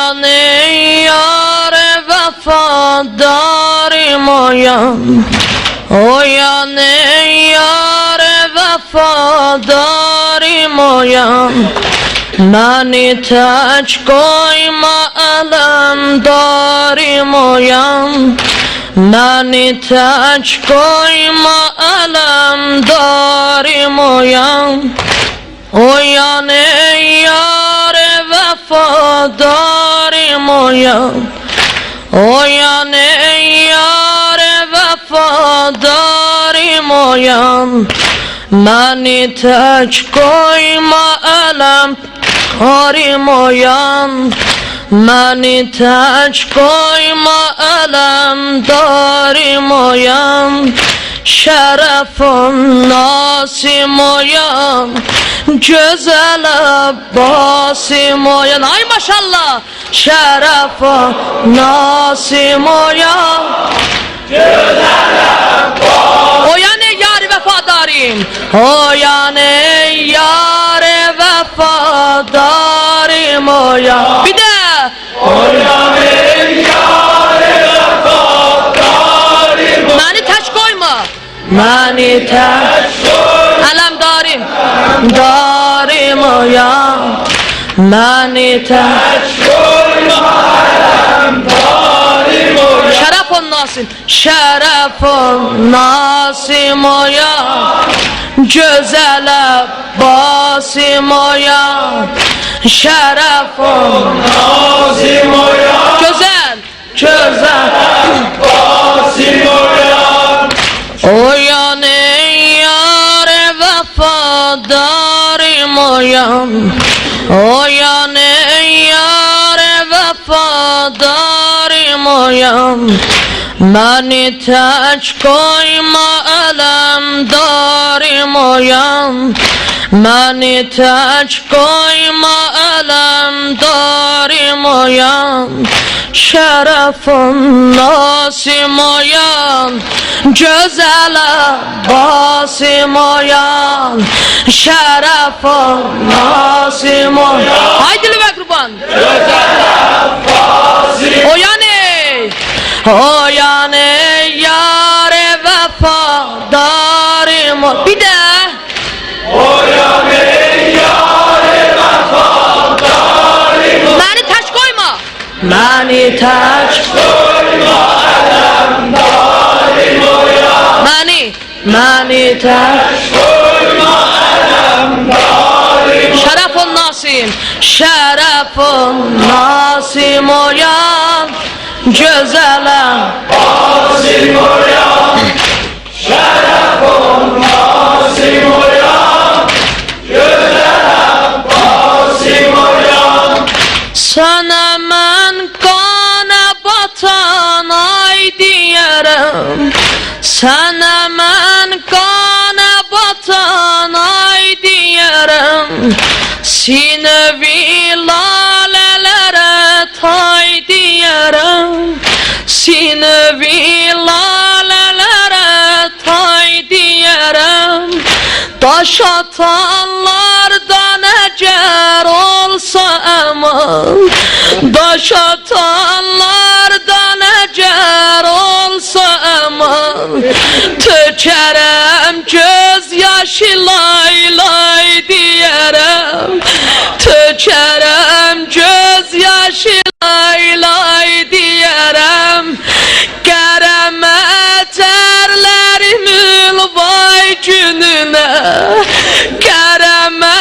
Oyan ey yar vefadarım oyan. Oyan ey yar vefadarım oyan. Beni teç koyma alemdarım oyan. Beni teç koyma alemdarım oyan. Oyan ey yar vefadarım oyan. Oyan ey yar vefadarım oyan. Beni teç koyma alemdarım oyan. Beni teç koyma alemdarım oyan. Şerefun nasim oyan. Güzel Abbasim oyan. Ay maşallah. Şerefun nasim oyan. Güzel Abbasim. Oyan ey yar vefadarım. Oyan ey yar vefadarım oyan. Bir de Oyan ey yar vefadarım. beni teç koyma. Beni teç alemdarım. Darım oyan. Beni teç koyma alemdarım oyan. Şerefun nasim. Şerefun nasim oyan. Güzel Abbasim oyan. Şerefun Nasim oyan. güzel. Güzel Abbasim oyan. Oyan ey yar vefadarım oyan. Oyan ey yar vefadarım oyan. Beni teç koyma alemdarım oyan. Beni teç koyma alemdarım oyan. Şerefun nasim oyan. Güzel Abbasim oyan. Şerefun nasim oyan. Haydi be kurban. Güzel Abbasim. Oyan ey. Oyan ey yar vefadarım oyan. Bir de Oyan ey yar vefadarım. beni teç koyma. Beni teç Koyma alemdarım oyan. Beni teç Koyma alemdarım. Şerefun nasim. Şerefun nasim oyan. Güzel Abbasim oyan. Şerefun nasim oyan. Güzel Abbasim oyan. sana men kana batan ay diyerem. Sana men kana batan ay diyerem. Sinevi lalelere tay diyerem. Sinevi lalelere tay diyerem. Taş atanlardan eğer olsa eman. Taş atanlardan eğer olsa eman. Tökerem gözyaşı lay lay diyerem. Tökerem gözyaşı lay lay diyerem. Kereme terlerimül vay gününe. Kereme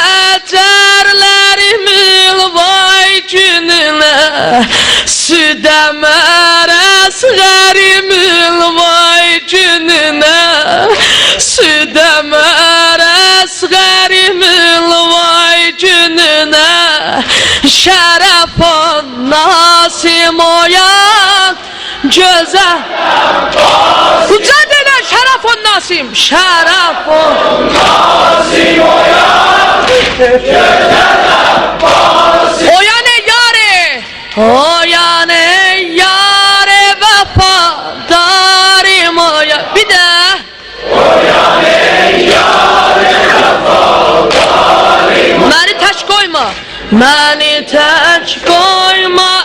terlerimül vay gününe. Südemer esgerimül vay gününe. Südemer esgerimül vay gününe. Şerefun nasim oyan. Güzel Mücadele şerefun nasim. Şerefun Nasim oyan. Güzel Abbasim. Oyan ey yare. Oyan ey yare vefadarım oyan. Bir de Oyan ey yar vefadarım. beni teç koyma. Beni teç koyma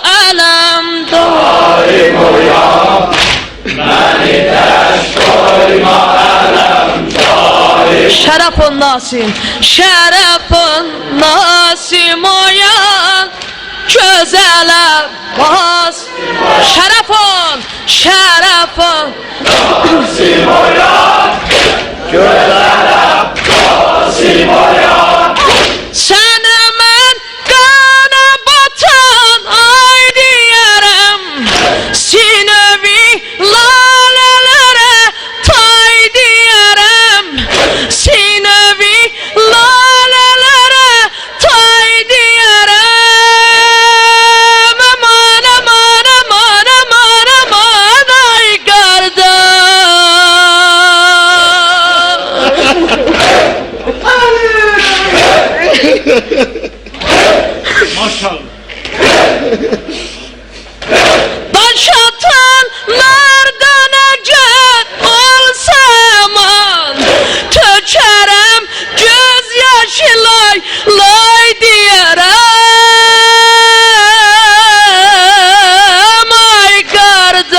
Şerefun Nasim, şerefun Nasim oyan gözele bas. Şerefun, şerefun Nasim oyan, gözele Nasim oyan. sen hemen kana batan ay diyerem. Sinevi lalelere tay diyerem. Sinevi lalelere tay diyerem. Aman aman aman aman aman ay kardeş. Maşallah. Baş atanlardan acet olsa aman, tökerem gözyaşı lay lay diyerem. Ay kardeş.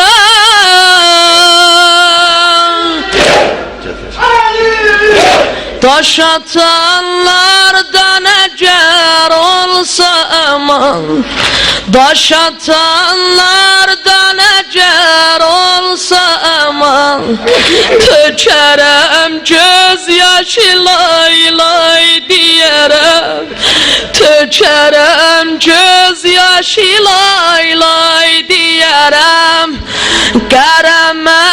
Taş atanlardan ecer olsa aman, taş atanlardan ecer olsa aman, tökerem gözyaşı lay lay diyerem. Tökerem gözyaşı lay lay diyerem. Kereme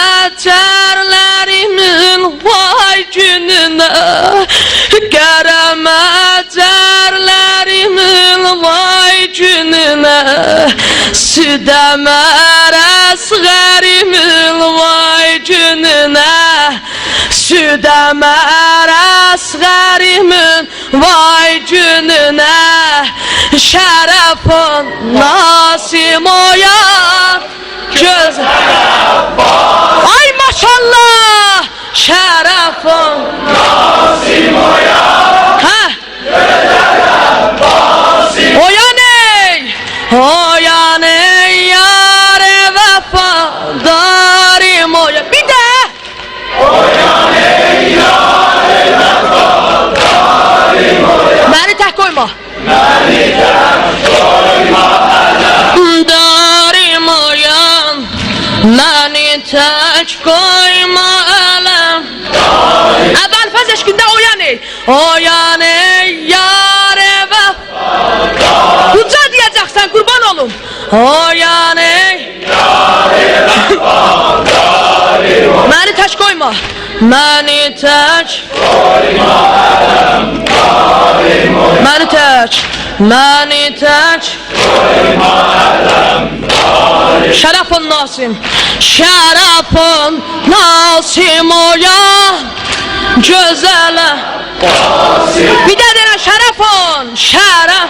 terlerimin vay gününe, kereme terlerimin vay gününe, südemer asgarimin vay gününe, südemer asgarimin vay gününe. Şerefun Nasim oyan göz. Ay maşallah. Şerefun Nasim oyan, ha. Oyan ey, oyan ey yâre vefadarım oyan. Bir de oyan ey yâre vefadarım oyan. beni tek koyma. Beni tek koyma Darım oyan, beni tek koyma elem. Evvel fez eşkinde oyan ey, oyan ey yâre vefadarım. Uca diyeceksen kurban olun. Oyan ey yâre vefadarım oyan. beni tek koyma. Beni tek Koyma elem darim oyan. beni tek, beni tek. Koyma elem darim. Şerefun Nasim, şerefun Nasim oyan gözele. Bir de dene şerefun, şeref.